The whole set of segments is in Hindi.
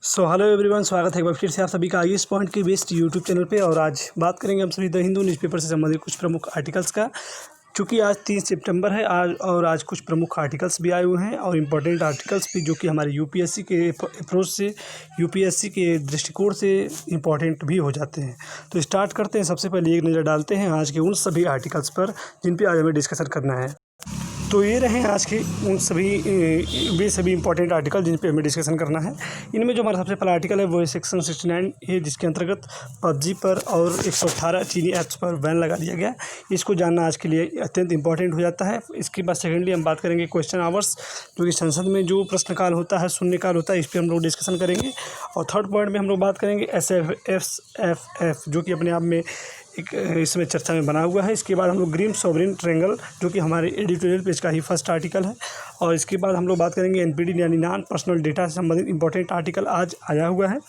हेलो एवरीवन, स्वागत है एक बार फिर से आप सभी का आईएएस पॉइंट के बेस्ट यूट्यूब चैनल पे। और आज बात करेंगे हम सभी द हिंदू न्यूज़पेपर से संबंधित कुछ प्रमुख आर्टिकल्स का। चूँकि आज 3 सितंबर है आज कुछ प्रमुख आर्टिकल्स भी आए हुए हैं और इम्पोर्टेंट आर्टिकल्स भी, जो कि हमारे यूपीएससी के अप्रोच से, यूपीएससी के दृष्टिकोण से इम्पोर्टेंट भी हो जाते हैं। तो स्टार्ट करते हैं। सबसे पहले एक नज़र डालते हैं आज के उन सभी आर्टिकल्स पर जिन पर आज हमें डिस्कशन करना है। तो ये रहे आज के उन सभी इंपॉर्टेंट आर्टिकल जिन पे हमें डिस्कशन करना है। इनमें जो हमारा सबसे पहला आर्टिकल है वो है सेक्शन 69 ए, जिसके अंतर्गत पबजी पर और 118 चीनी ऐप्स पर बैन लगा दिया गया। इसको जानना आज के लिए अत्यंत इंपॉर्टेंट हो जाता है। इसके बाद सेकेंडली हम बात करेंगे क्वेश्चन आवर्स, जो कि संसद में जो प्रश्नकाल होता है, शून्यकाल होता है, इस पर हम लोग डिस्कशन करेंगे। और थर्ड पॉइंट में हम लोग बात करेंगे SFF, जो कि अपने आप में एक इसमें चर्चा में बना हुआ है। इसके बाद हम लोग ग्रीन सॉवरिन ट्रायंगल, जो कि हमारे एडिटोरियल पेज का ही फर्स्ट आर्टिकल है। और इसके बाद हम लोग बात करेंगे NPD यानी नॉन पर्सनल डेटा से संबंधित इंपॉर्टेंट आर्टिकल आज आया हुआ है।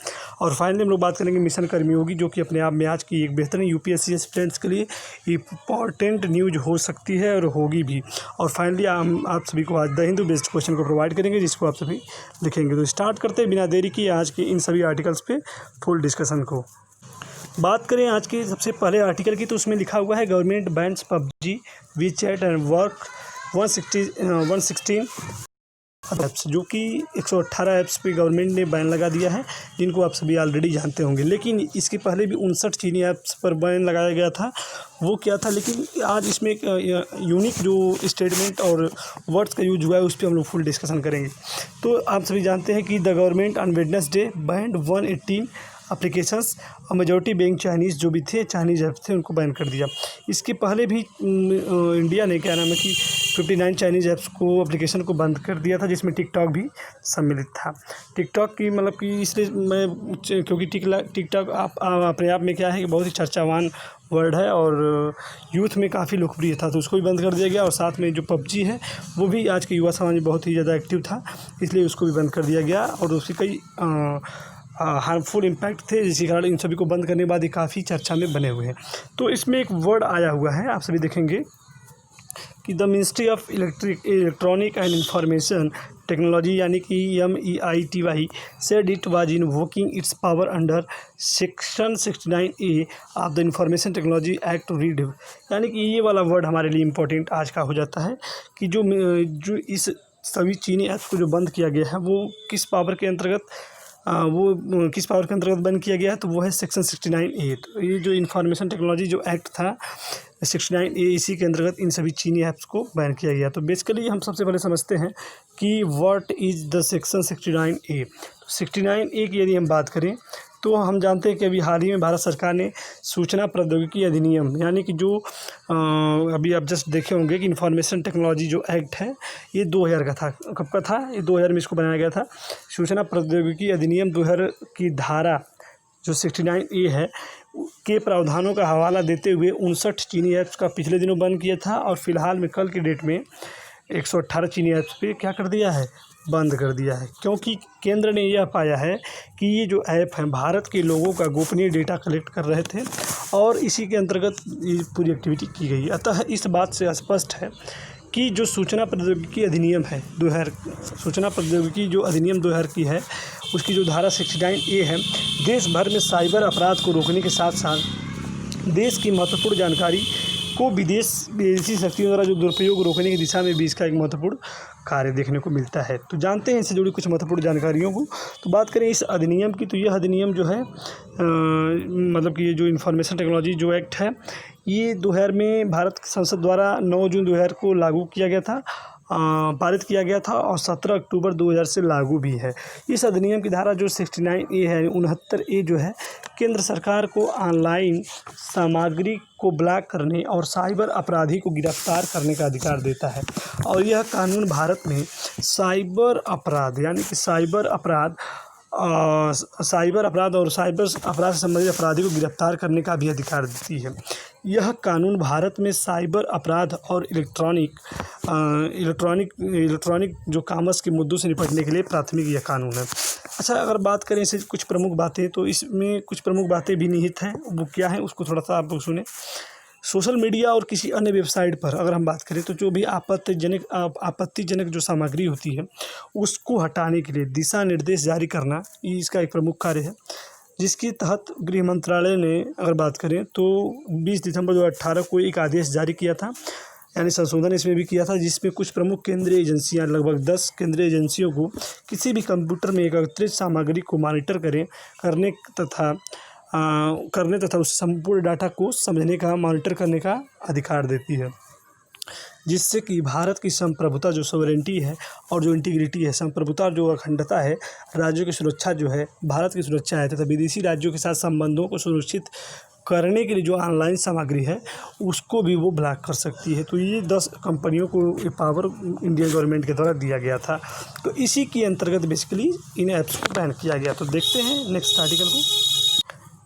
और फाइनली हम लोग बात करेंगे मिशन कर्मयोगी, जो कि अपने आप में आज की एक बेहतरीन यूपीएससी एस्पिरेंट्स के लिए इंपॉर्टेंट न्यूज हो सकती है और होगी भी। और फाइनली हम आप सभी को आज द हिंदू बेस्ड क्वेश्चन को प्रोवाइड करेंगे, जिसको आप सभी लिखेंगे। तो स्टार्ट करते हैं बिना देरी किए आज के इन सभी आर्टिकल्स पे फुल डिस्कशन को। बात करें आज के सबसे पहले आर्टिकल की, तो उसमें लिखा हुआ है government bans PUBG, WeChat and work 116 apps, जो कि 118 ऐप्स पे गवर्नमेंट ने बैन लगा दिया है, जिनको आप सभी ऑलरेडी जानते होंगे। लेकिन इसके पहले भी 59 चीनी ऐप्स पर बैन लगाया गया था। वो क्या था, लेकिन आज इसमें एक यूनिक जो स्टेटमेंट और वर्ड्स का यूज हुआ है, उस पर हम लोग फुल डिस्कशन करेंगे। तो आप सभी जानते हैं कि the government on Wednesday band 118 applications और मेजॉरिटी बैंक चाइनीज़, जो भी थे चाइनीज़ ऐप्स थे, उनको बैन कर दिया। इसके पहले भी इंडिया ने क्या नाम है कि 59 चाइनीज़ ऐप्स को एप्लीकेशन को बंद कर दिया था, जिसमें टिकटॉक भी सम्मिलित था। टिकटॉक की मतलब कि इसलिए मैं, क्योंकि टिकटॉक अपने आप में क्या है कि बहुत ही चर्चावान वर्ड है और यूथ में काफ़ी लोकप्रिय था, तो उसको भी बंद कर दिया गया। और साथ में जो पबजी है वो भी आज के युवा समाज में बहुत ही ज़्यादा एक्टिव था, इसलिए उसको भी बंद कर दिया गया। और उसके कई हार्मफुल इम्पैक्ट थे, जिसके कारण इन सभी को बंद करने के बाद ये काफ़ी चर्चा में बने हुए हैं। तो इसमें एक वर्ड आया हुआ है, आप सभी देखेंगे कि the ministry of electronic and information technology यानी कि MEITY said it was invoking it's power under section 69A of the information technology act read. यानी कि ये वाला वर्ड हमारे लिए इम्पोर्टेंट आज का हो जाता है कि जो इस सभी चीनी ऐप्स को जो बंद किया गया है, वो किस पावर के अंतर्गत बंद किया गया है, तो वो है सेक्शन 69A। तो ये जो इन्फॉर्मेशन टेक्नोलॉजी जो एक्ट था 69A, इसी के अंतर्गत इन सभी चीनी ऐप्स को बैन किया गया। तो बेसिकली हम सबसे पहले समझते हैं कि what is the section 69A। तो 69A की यदि हम बात करें तो हम जानते हैं कि अभी हाल ही में भारत सरकार ने सूचना प्रौद्योगिकी अधिनियम, यानी कि जो अभी आप जस्ट देखे होंगे कि इन्फॉर्मेशन टेक्नोलॉजी जो एक्ट है, ये 2000 का था। कब का था? ये 2000 में इसको बनाया गया था। सूचना प्रौद्योगिकी अधिनियम 2000 की धारा जो 69A है के प्रावधानों का हवाला देते हुए 59 चीनी ऐप्स का पिछले दिनों बंद किया था। और फिलहाल में कल की डेट में 118 चीनी ऐप्स पे क्या कर दिया है, बंद कर दिया है। क्योंकि केंद्र ने यह पाया है कि ये जो ऐप हैं भारत के लोगों का गोपनीय डेटा कलेक्ट कर रहे थे और इसी के अंतर्गत ये पूरी एक्टिविटी की गई। अतः इस बात से स्पष्ट है कि जो सूचना प्रौद्योगिकी अधिनियम है 2000, सूचना प्रौद्योगिकी जो अधिनियम 2000 की है, उसकी जो धारा 69A है, देश भर में साइबर अपराध को रोकने के साथ साथ देश की महत्वपूर्ण जानकारी को विदेशी शक्तियों द्वारा जो दुरुपयोग रोकने की दिशा में भी इसका एक महत्वपूर्ण कार्य देखने को मिलता है। तो जानते हैं इससे जुड़ी कुछ महत्वपूर्ण जानकारियों को। तो बात करें इस अधिनियम की, तो यह अधिनियम जो है मतलब कि ये जो इन्फॉर्मेशन टेक्नोलॉजी जो एक्ट है, ये 2000 में भारत संसद द्वारा 9 जून 2000 को लागू किया गया था, पारित किया गया था और 17 अक्टूबर 2000 से लागू भी है। इस अधिनियम की धारा जो 69A है, 69A जो है, केंद्र सरकार को ऑनलाइन सामग्री को ब्लॉक करने और साइबर अपराधी को गिरफ्तार करने का अधिकार देता है। और यह कानून भारत में साइबर अपराध यानी कि साइबर अपराध और साइबर अपराध से संबंधित अपराधी को गिरफ्तार करने का भी अधिकार देती है। यह कानून भारत में साइबर अपराध और इलेक्ट्रॉनिक जो कॉमर्स के मुद्दों से निपटने के लिए प्राथमिक यह कानून है। अच्छा, अगर बात करें इसे कुछ प्रमुख बातें, तो इसमें कुछ प्रमुख बातें भी निहित हैं। वो क्या है उसको थोड़ा सा आप लोग सुने। सोशल मीडिया और किसी अन्य वेबसाइट पर अगर हम बात करें तो जो भी आपत्तिजनक जो सामग्री होती है उसको हटाने के लिए दिशा निर्देश जारी करना, ये इसका एक प्रमुख कार्य है, जिसके तहत गृह मंत्रालय ने अगर बात करें तो 20 दिसंबर 2018 को एक आदेश जारी किया था, यानी संशोधन इसमें भी किया था, जिसमें कुछ प्रमुख केंद्रीय एजेंसियां, लगभग 10 केंद्रीय एजेंसियों को किसी भी कंप्यूटर में एकत्रित सामग्री को मॉनिटर करने तथा उस संपूर्ण डाटा को मॉनिटर करने का अधिकार देती है, जिससे कि भारत की संप्रभुता जो सॉवरेनिटी है और जो इंटीग्रिटी है, संप्रभुता जो अखंडता है, राज्यों की सुरक्षा जो है, भारत की सुरक्षा है तथा विदेशी राज्यों के साथ संबंधों को सुनिश्चित करने के लिए जो ऑनलाइन सामग्री है उसको भी वो ब्लॉक कर सकती है। तो ये 10 कंपनियों को ये पावर इंडियन गवर्नमेंट के द्वारा दिया गया था। तो इसी के अंतर्गत बेसिकली इन ऐप्स को बैन किया गया। तो देखते हैं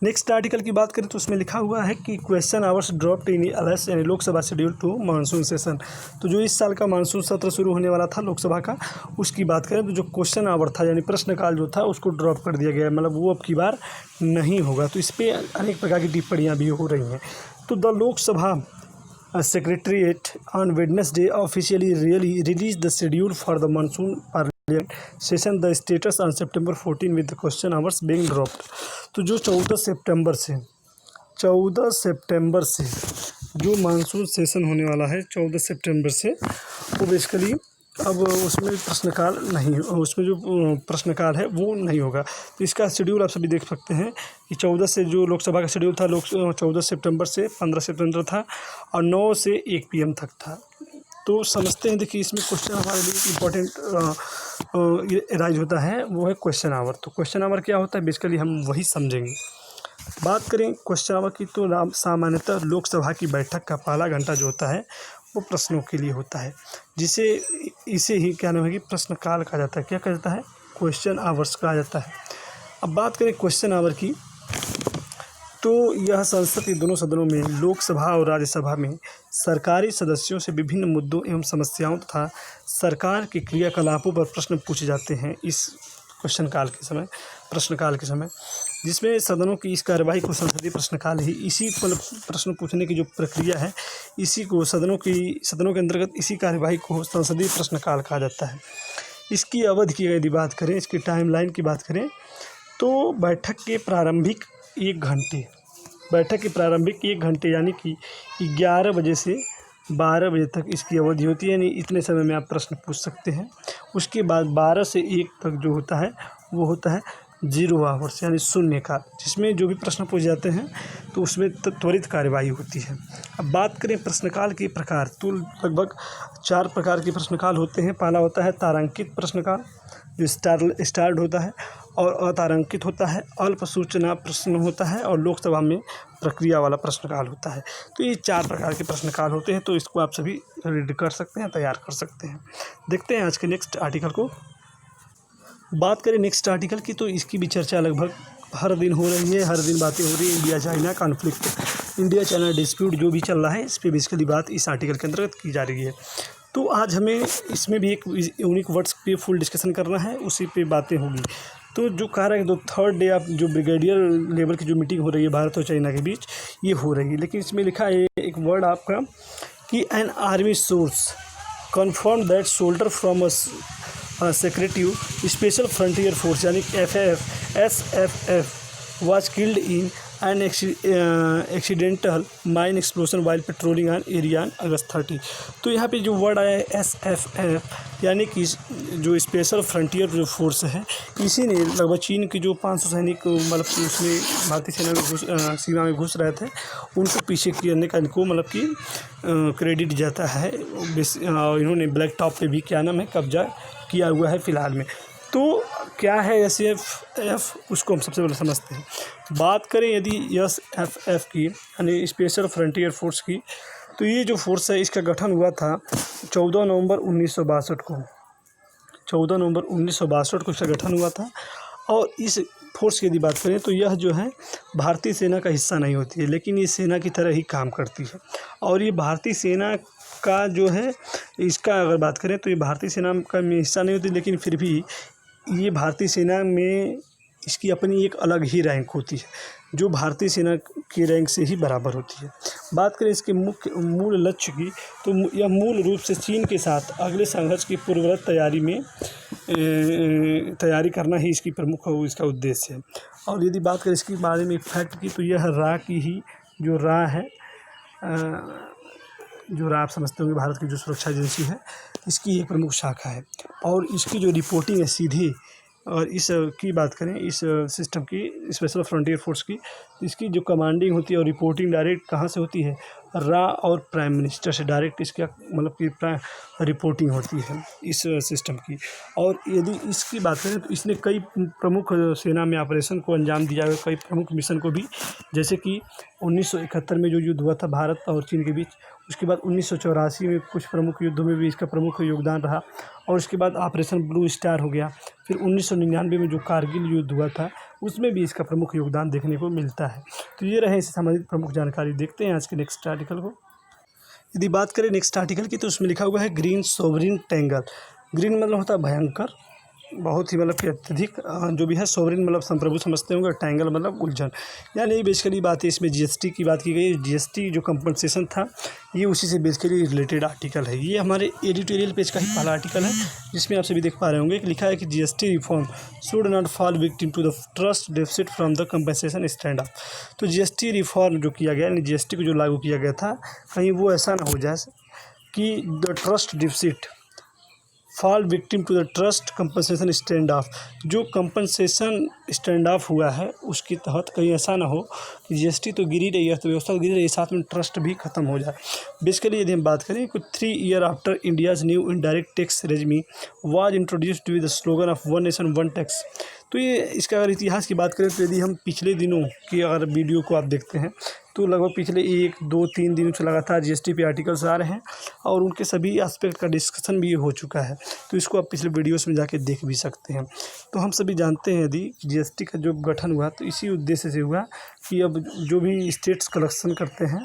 नेक्स्ट आर्टिकल की बात करें तो उसमें लिखा हुआ है कि question hours dropped in LS यानी Lok Sabha schedule to monsoon session. तो जो इस साल का मानसून सत्र शुरू होने वाला था लोकसभा का, उसकी बात करें तो जो क्वेश्चन आवर था यानी प्रश्नकाल जो था उसको ड्रॉप कर दिया गया, मतलब वो अब की बार नहीं होगा। तो इस पर अनेक प्रकार की टिप्पणियाँ भी हो रही हैं। तो the Lok Sabha Secretariat on Wednesday officially released the schedule for the monsoon parliament session. The status on September 14 with the question hours being dropped. तो जो 14 सितंबर से जो मानसून सेशन होने वाला है 14 सितंबर से, वो बेसिकली अब उसमें प्रश्नकाल नहीं, उसमें जो प्रश्नकाल है वो नहीं होगा। तो इसका शेड्यूल आप सभी देख सकते हैं कि 14 से जो लोकसभा का शेड्यूल था 14 सितंबर से 15 सितंबर था और 9 से 1 PM तक था। तो समझते हैं, देखिए इसमें क्वेश्चन हमारे लिए इम्पोर्टेंट राइज होता है, वो है क्वेश्चन आवर। तो क्वेश्चन आवर क्या होता है बेसिकली हम वही समझेंगे। बात करें क्वेश्चन आवर की तो सामान्यतः लोकसभा की बैठक का पहला घंटा जो होता है वो प्रश्नों के लिए होता है, इसे ही क्या नाम है कि प्रश्नकाल कहा जाता है। क्या कहा जाता है? क्वेश्चन आवर्स कहा जाता है। अब बात करें क्वेश्चन आवर की तो यह संसद के दोनों सदनों में, लोकसभा और राज्यसभा में सरकारी सदस्यों से विभिन्न मुद्दों एवं समस्याओं तथा सरकार के क्रियाकलापों पर प्रश्न पूछे जाते हैं इस प्रश्नकाल के समय, जिसमें सदनों की इस कार्यवाही को संसदीय प्रश्नकाल ही, इसी प्रश्न पूछने की जो प्रक्रिया है इसी को सदनों के अंतर्गत इसी कार्यवाही को संसदीय प्रश्नकाल कहा जाता है। इसकी अवधि की यदि बात करें, इसकी टाइमलाइन की बात करें तो बैठक के प्रारंभिक 1 घंटे यानी कि 11 बजे से 12 बजे तक इसकी अवधि होती है, यानी इतने समय में आप प्रश्न पूछ सकते हैं। उसके बाद 12 से 1 तक जो होता है वो होता है 0 आवर्स यानी शून्यकाल, जिसमें जो भी प्रश्न पूछे जाते हैं तो उसमें त्वरित कार्यवाही होती है। अब बात करें प्रश्नकाल के प्रकार, तो लगभग 4 प्रकार के प्रश्नकाल होते हैं। पहला होता है तारांकित प्रश्नकाल जो स्टार्ड होता है, और अतारांकित होता है, अल्प सूचना प्रश्न होता है, और लोकसभा में प्रक्रिया वाला प्रश्नकाल होता है। तो ये 4 प्रकार के प्रश्नकाल होते हैं। तो इसको आप सभी रीड कर सकते हैं, तैयार कर सकते हैं। देखते हैं आज के नेक्स्ट आर्टिकल को। बात करें नेक्स्ट आर्टिकल की तो इसकी भी चर्चा लगभग हर दिन हो रही है, हर दिन बातें हो रही है। India China conflict, India China dispute जो भी चल रहा है, इस पर बेसिकली बात इस आर्टिकल के अंतर्गत की जा रही है। तो आज हमें इसमें भी एक यूनिक वर्ड्स पे फुल डिस्कशन करना है, उसी पे बातें होगी। तो जो कह रहा है तो 3rd डे आप जो ब्रिगेडियर लेवल की जो मीटिंग हो रही है भारत और चाइना के बीच, ये हो रही है। लेकिन इसमें लिखा है एक वर्ड आपका कि an army source confirm that soldier from secretive special frontier force यानी SFF was killed in an accidental mine explosion while patrolling an area on August 30। तो यहाँ पे जो वर्ड आया है SFF यानी कि जो स्पेशल फ्रंटियर जो फोर्स है, इसी ने लगभग चीन के जो 500 सैनिक मतलब कि उसमें भारतीय सेना में सीमा में घुस रहे थे, उनको पीछे करने का इनको मतलब कि क्रेडिट जाता है। इन्होंने ब्लैक टॉप पे भी क्या नाम है कब्जा किया हुआ है फ़िलहाल में। तो क्या है SFF, उसको हम सबसे पहले समझते हैं। बात करें यदि SFF की यानी स्पेशल फ्रंटियर फोर्स की, तो ये जो फोर्स है इसका गठन हुआ था 14 नवंबर 1962 को। 14 नवंबर 1962 को इसका गठन हुआ था। और इस फोर्स की यदि बात करें तो यह जो है भारतीय सेना का हिस्सा नहीं होती है, लेकिन ये सेना की तरह ही काम करती है। और ये भारतीय सेना का जो है, इसका अगर बात करें तो ये भारतीय सेना का हिस्सा नहीं होती, लेकिन फिर भी ये भारतीय सेना में इसकी अपनी एक अलग ही रैंक होती है, जो भारतीय सेना की रैंक से ही बराबर होती है। बात करें इसके मुख्य मूल लक्ष्य की, तो यह मूल रूप से चीन के साथ अगले संघर्ष की पूर्ववत तैयारी करना ही इसकी प्रमुख इसका उद्देश्य है। और यदि बात करें इसके बारे में फैक्ट की, तो यह रा की ही जो रा है, जो रा आप समझते होंगे भारत की जो सुरक्षा एजेंसी है, इसकी एक प्रमुख शाखा है। और इसकी जो रिपोर्टिंग है सीधी, और इस की बात करें इस सिस्टम की, स्पेशल फ्रंटियर फोर्स की, इसकी जो कमांडिंग होती है और रिपोर्टिंग डायरेक्ट कहाँ से होती है, रा और प्राइम मिनिस्टर से डायरेक्ट इसका मतलब कि रिपोर्टिंग होती है इस सिस्टम की। और यदि इसकी बात करें तो इसने कई प्रमुख सेना में ऑपरेशन को अंजाम दिया है, कई प्रमुख मिशन को भी, जैसे कि 1971 में जो युद्ध हुआ था भारत और चीन के बीच, उसके बाद 1984 में कुछ प्रमुख युद्धों में भी इसका प्रमुख योगदान रहा, और उसके बाद ऑपरेशन ब्लू स्टार हो गया। फिर 1999 में जो कारगिल युद्ध हुआ था, उसमें भी इसका प्रमुख योगदान देखने को मिलता है। तो ये रहे इससे संबंधित प्रमुख जानकारी। देखते हैं आज के नेक्स्ट आर्टिकल को। यदि बात करें नेक्स्ट आर्टिकल की, तो उसमें लिखा हुआ है ग्रीन सोवरिन टैंगल। ग्रीन मतलब होता है भयंकर, बहुत ही मतलब कि अत्यधिक, जो भी है सोवरिन मतलब संप्रभु समझते होंगे, टैंगल मतलब उलझन। यानी बेसिकली बात है इसमें जीएसटी की बात की गई। जीएसटी जो कंपनसेशन था, ये उसी से बेसिकली रिलेटेड आर्टिकल है। ये हमारे एडिटोरियल पेज का ही पहला आर्टिकल है, जिसमें आप सभी देख पा रहे होंगे कि लिखा है कि GST reform should not fall victim to the trust deficit from the compensation stand off. तो जीएसटी रिफॉर्म जो किया गया, यानी जीएसटी को जो लागू किया गया था, कहीं वो ऐसा ना हो जाए कि the trust deficit fall victim to the trust compensation stand off. जो कंपनसेशन स्टैंड ऑफ हुआ है उसके तहत कहीं ऐसा ना हो कि जीएसटी तो गिरी रही है, अर्थव्यवस्था तो गिरी रही है, साथ में ट्रस्ट भी खत्म हो जाए। बेसिकली यदि हम बात करें कि 3 year after India's new indirect tax regime was introduced with the slogan of one nation one tax. तो ये इसका अगर इतिहास की बात करें, तो यदि हम पिछले दिनों की अगर वीडियो को आप देखते हैं, तो लगभग पिछले 1, 2, 3 दिनों से लगातार जीएसटी पे आर्टिकल्स आ रहे हैं, और उनके सभी एस्पेक्ट का डिस्कशन भी हो चुका है। तो इसको आप पिछले वीडियोस में जाके देख भी सकते हैं। तो हम सभी जानते हैं यदि जीएसटी का जो गठन हुआ, तो इसी उद्देश्य से हुआ कि अब जो भी स्टेट्स कलेक्शन करते हैं,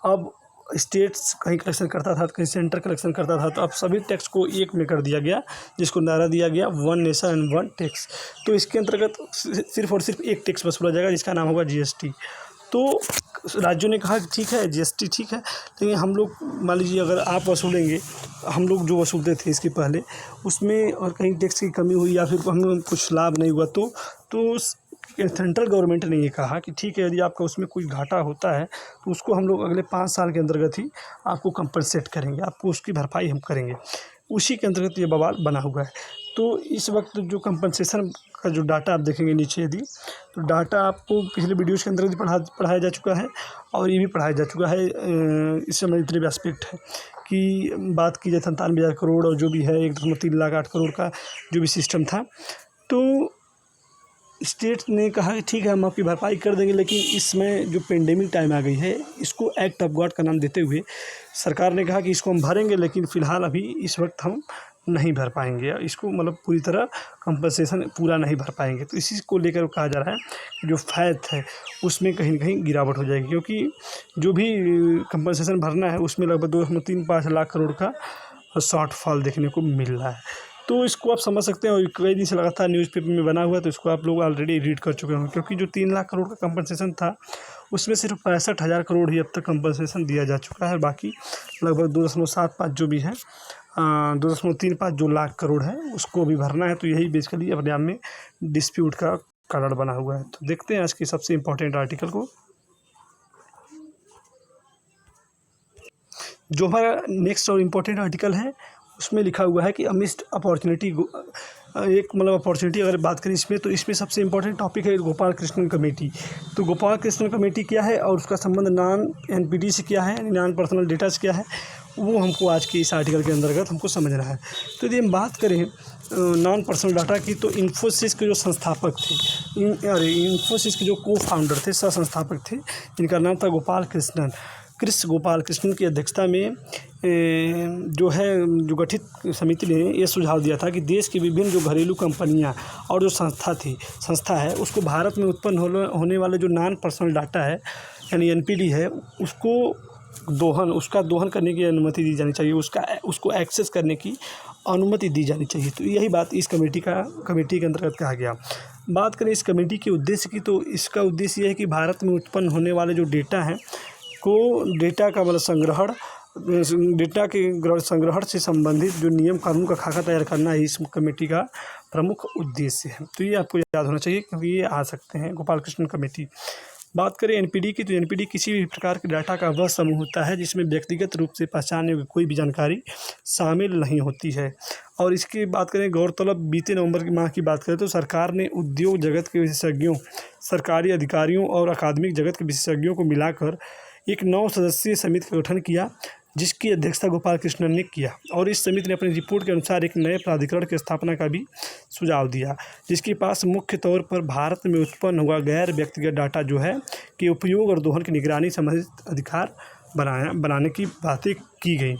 अब स्टेट्स कहीं कलेक्शन करता था, कहीं सेंटर कलेक्शन करता था, तो अब सभी टैक्स को एक में कर दिया गया, जिसको नारा दिया गया one nation and one tax. तो इसके अंतर्गत सिर्फ और सिर्फ एक टैक्स वसूला जाएगा, जिसका नाम होगा जीएसटी। तो राज्यों ने कहा कि ठीक है जीएसटी ठीक है, लेकिन हम लोग मान लीजिए अगर आप वसूलेंगे, हम लोग जो वसूलते थे इसके पहले, उसमें और कहीं टैक्स की कमी हुई या फिर हमें कुछ लाभ नहीं हुआ, तो सेंट्रल गवर्नमेंट ने ये कहा कि ठीक है, यदि आपका उसमें कोई घाटा होता है तो उसको हम लोग अगले 5 साल के अंतर्गत ही आपको कंपनसेट करेंगे, आपको उसकी भरपाई हम करेंगे। उसी के अंतर्गत ये बवाल बना हुआ है। तो इस वक्त जो कंपनसेशन का जो डाटा आप देखेंगे नीचे यदि, तो डाटा आपको पिछले वीडियोज़ के अंतर्गत पढ़ाया जा चुका है, और ये भी पढ़ाया जा चुका है। इस समय इतने भी एस्पेक्ट है कि बात की जाए 97,000 करोड़, और जो भी है 1.3 लाख 8 करोड़ का जो भी सिस्टम था, तो स्टेट ने कहा कि ठीक है हम आपकी भरपाई कर देंगे, लेकिन इसमें जो पेंडेमिक टाइम आ गई है, इसको एक्ट ऑफ गॉड का नाम देते हुए सरकार ने कहा कि इसको हम भरेंगे, लेकिन फ़िलहाल अभी इस वक्त हम नहीं भर पाएंगे, इसको मतलब पूरी तरह कंपनसेशन पूरा नहीं भर पाएंगे। तो इसी को लेकर कहा जा रहा है कि जो फैट है उसमें कहीं न कहीं गिरावट हो जाएगी, क्योंकि जो भी कंपनसेशन भरना है उसमें लगभग 2.35 लाख करोड़ का शॉर्टफॉल देखने को मिल रहा है। तो इसको आप समझ सकते हैं, और कई दिन से लगातार न्यूज़पेपर में बना हुआ है, तो इसको आप लोग ऑलरेडी रीड कर चुके होंगे, क्योंकि जो 3 लाख करोड़ का कंपनसेशन था, उसमें सिर्फ 65,000 करोड़ ही अब तक कंपनसेशन दिया जा चुका है। बाकी लगभग 2.75 जो भी है 2.35 जो लाख करोड़ है उसको भी भरना है। तो यही बेसिकली अपने आप में डिस्प्यूट का कारण बना हुआ है। तो देखते हैं आज की सबसे इम्पोर्टेंट आर्टिकल को। जो हमारा नेक्स्ट और इम्पोर्टेंट आर्टिकल है, उसमें लिखा हुआ है कि अमिस्ट अपॉर्चुनिटी, एक मतलब अपॉर्चुनिटी अगर बात करें इसमें, तो इसमें सबसे इम्पोर्टेंट टॉपिक है गोपाल कृष्णन कमेटी। तो गोपाल कृष्णन कमेटी क्या है और उसका संबंध नॉन एनपीटी से क्या है, नॉन पर्सनल डेटा से क्या है, वो हमको आज के इस आर्टिकल के अंतर्गत हमको समझना है। तो यदि हम बात करें नॉन पर्सनल डाटा की, तो इन्फोसिस के जो संस्थापक थे, इन्फोसिस के जो को फाउंडर थे, सह संस्थापक थे, जिनका नाम था गोपाल कृष्णन की अध्यक्षता में जो गठित समिति ने ये सुझाव दिया था कि देश की विभिन्न जो घरेलू कंपनियां और जो संस्था है, उसको भारत में उत्पन्न होने वाले जो नॉन पर्सनल डाटा है यानी एनपीडी है, उसका दोहन करने की अनुमति दी जानी चाहिए, उसको एक्सेस करने की अनुमति दी जानी चाहिए। तो यही बात इस कमेटी के अंतर्गत कहा गया। बात करें इस कमेटी के उद्देश्य की, तो इसका उद्देश्य यह है कि भारत में उत्पन्न होने वाले जो डेटा हैं डेटा का मतलब डेटा के संग्रहण से संबंधित जो नियम कानून का खाका तैयार करना ही इस कमेटी का प्रमुख उद्देश्य है। तो ये आपको याद होना चाहिए, क्योंकि ये आ सकते हैं गोपाल कृष्णन कमेटी। बात करें एनपीडी की, तो एनपीडी किसी भी प्रकार के डाटा का वह समूह होता है जिसमें व्यक्तिगत रूप से पहचान योग्य कोई भी जानकारी शामिल नहीं होती है। और इसकी बात करें, गौरतलब बीते नवंबर के माह की बात करें तो सरकार ने उद्योग जगत के विशेषज्ञों, सरकारी अधिकारियों और अकादमिक जगत के विशेषज्ञों को मिलाकर एक 9 सदस्यीय समिति का गठन किया, जिसकी अध्यक्षता गोपाल कृष्णन ने किया। और इस समिति ने अपनी रिपोर्ट के अनुसार एक नए प्राधिकरण की स्थापना का भी सुझाव दिया, जिसके पास मुख्य तौर पर भारत में उत्पन्न हुआ गैर व्यक्तिगत डाटा जो है कि उपयोग और दोहन की निगरानी संबंधित अधिकार बनाने की बातें की गई।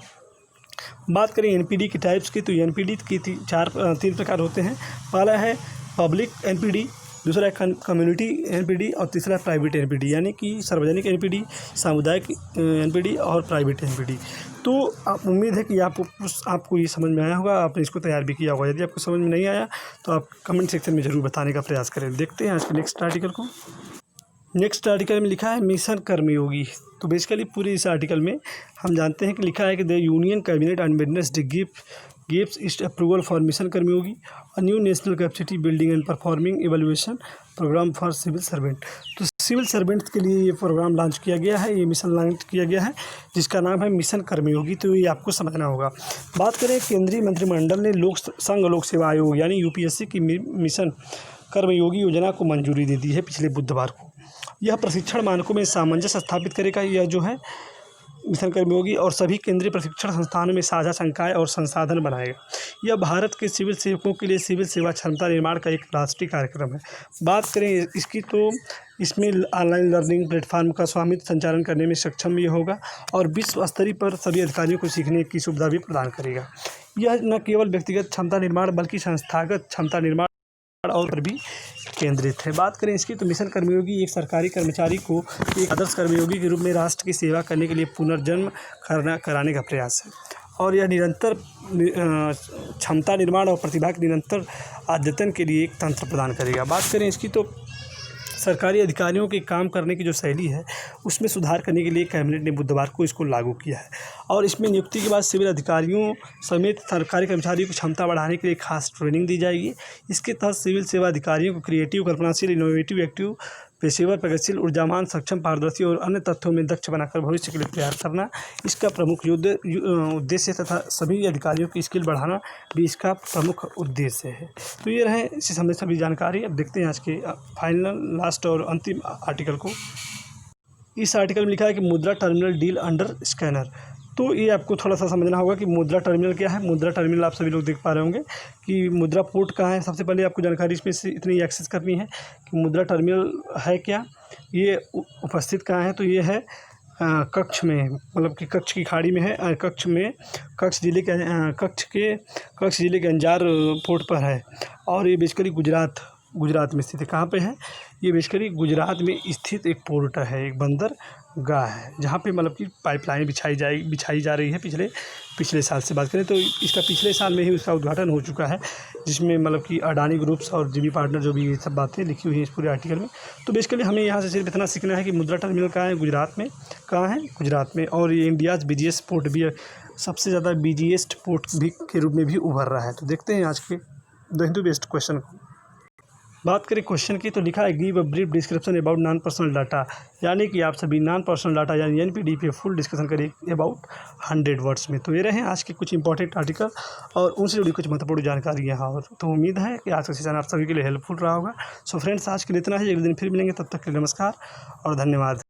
बात करें एनपीडी की टाइप्स की, तो एनपीडी की 3 प्रकार होते हैं। पहला है पब्लिक एनपीडी, दूसरा है कम्युनिटी एनपीडी और तीसरा है प्राइवेट एनपीडी, यानी कि सार्वजनिक एनपीडी, सामुदायिक एनपीडी और प्राइवेट एनपीडी। तो उम्मीद है कि आपको ये समझ में आया होगा, आपने इसको तैयार भी किया होगा। यदि आपको समझ में नहीं आया तो आप कमेंट सेक्शन में ज़रूर बताने का प्रयास करें। देखते हैं आज के नेक्स्ट आर्टिकल को। नेक्स्ट आर्टिकल में लिखा है मिशन कर्मयोगी। तो बेसिकली पूरे इस आर्टिकल में हम जानते हैं कि लिखा है कि the union cabinet on Wednesday gives its approval for mission Karmayogi, a new national capacity building and performing evaluation programme for civil servant. तो सिविल सर्वेंट्स के लिए ये प्रोग्राम लॉन्च किया गया है, ये मिशन लॉन्च किया गया है, जिसका नाम है मिशन कर्मयोगी। तो ये आपको समझना होगा। बात करें, केंद्रीय मंत्रिमंडल ने संघ लोक सेवा आयोग यानी यूपीएससी की मिशन कर्मयोगी योजना को मंजूरी दे दी है पिछले बुधवार को। यह प्रशिक्षण मानकों में सामंजस्य स्थापित करेगा। यह जो है मिशन कर्मयोगी और सभी केंद्रीय प्रशिक्षण संस्थानों में साझा संकाय और संसाधन बनाएगा। यह भारत के सिविल सेवकों के लिए सिविल सेवा क्षमता निर्माण का एक राष्ट्रीय कार्यक्रम है। बात करें इसकी, तो इसमें ऑनलाइन लर्निंग प्लेटफॉर्म का स्वामित्व संचालन करने में सक्षम भी होगा और विश्व स्तरीय पर सभी अधिकारियों को सीखने की सुविधा भी प्रदान करेगा। यह न केवल व्यक्तिगत क्षमता निर्माण बल्कि संस्थागत क्षमता निर्माण और पर भी केंद्रित है। बात करें इसकी, तो मिशन कर्मयोगी एक सरकारी कर्मचारी को एक आदर्श कर्मयोगी के रूप में राष्ट्र की सेवा करने के लिए पुनर्जन्म कराने का प्रयास है। और यह निरंतर क्षमता निर्माण और प्रतिभा के निरंतर अद्यतन के लिए एक तंत्र प्रदान करेगा। बात करें इसकी, तो सरकारी अधिकारियों के काम करने की जो शैली है उसमें सुधार करने के लिए कैबिनेट ने बुधवार को इसको लागू किया है। और इसमें नियुक्ति के बाद सिविल अधिकारियों समेत सरकारी कर्मचारियों की क्षमता बढ़ाने के लिए खास ट्रेनिंग दी जाएगी। इसके तहत सिविल सेवा अधिकारियों को क्रिएटिव, कल्पनाशील, इनोवेटिव, एक्टिव, पेशेवर, प्रगतिशील, ऊर्जावान, सक्षम, पारदर्शी और अन्य तथ्यों में दक्ष बनाकर भविष्य के लिए तैयार करना इसका प्रमुख उद्देश्य तथा सभी अधिकारियों की स्किल बढ़ाना भी इसका प्रमुख उद्देश्य है। तो ये रहे इससे संबंधित सभी जानकारी। अब देखते हैं आज के फाइनल, लास्ट और अंतिम आर्टिकल को। इस आर्टिकल में लिखा है कि मुद्रा टर्मिनल डील अंडर स्कैनर। तो ये आपको थोड़ा सा समझना होगा कि मुद्रा टर्मिनल क्या है। मुद्रा टर्मिनल आप सभी लोग देख पा रहे होंगे कि मुद्रा पोर्ट कहाँ है। सबसे पहले आपको जानकारी इसमें से इतनी एक्सेस करनी है कि मुद्रा टर्मिनल है क्या, ये उपस्थित कहाँ है। तो ये है कच्छ में, मतलब कि कच्छ की खाड़ी में है। कच्छ जिले के अंजार पोर्ट पर है और ये बेसिकली गुजरात में स्थित है। कहाँ पे है ये? बेसिकली गुजरात में स्थित एक पोर्ट है, एक बंदरगाह है, जहाँ पे मतलब कि पाइपलाइन बिछाई जा रही है। पिछले साल से बात करें तो इसका पिछले साल में ही उसका उद्घाटन हो चुका है, जिसमें मतलब कि अडानी ग्रुप्स और जीबी पार्टनर जो भी ये सब बातें लिखी हुई हैं इस पूरे आर्टिकल में। तो बेसिकली हमें यहाँ से सिर्फ इतना सीखना है कि मुद्रा टर्मिनल कहाँ है, गुजरात में। कहाँ है? गुजरात में। और ये इंडियाज़ बिजीएस्ट पोर्ट भी है, सबसे ज़्यादा बिजीएस्ट पोर्ट भी के रूप में भी उभर रहा है। तो देखते हैं आज के द हिंदू बेस्ड क्वेश्चन को। बात करें क्वेश्चन की, तो लिखा है give a brief description about non personal data, यानी कि आप सभी नॉन पर्सनल डाटा यानी एनपीडी पे फुल डिस्कशन करें अबाउट 100 वर्ड्स में। तो ये रहे आज के कुछ इंपॉर्टेंट आर्टिकल और उनसे जुड़ी कुछ महत्वपूर्ण जानकारी यहाँ। और तो उम्मीद है कि आज का सेशन आप सभी के लिए हेल्पफुल रहा होगा। सो फ्रेंड्स, आज के लिए इतना ही। अगले दिन फिर मिलेंगे, तब तक के लिए नमस्कार और धन्यवाद।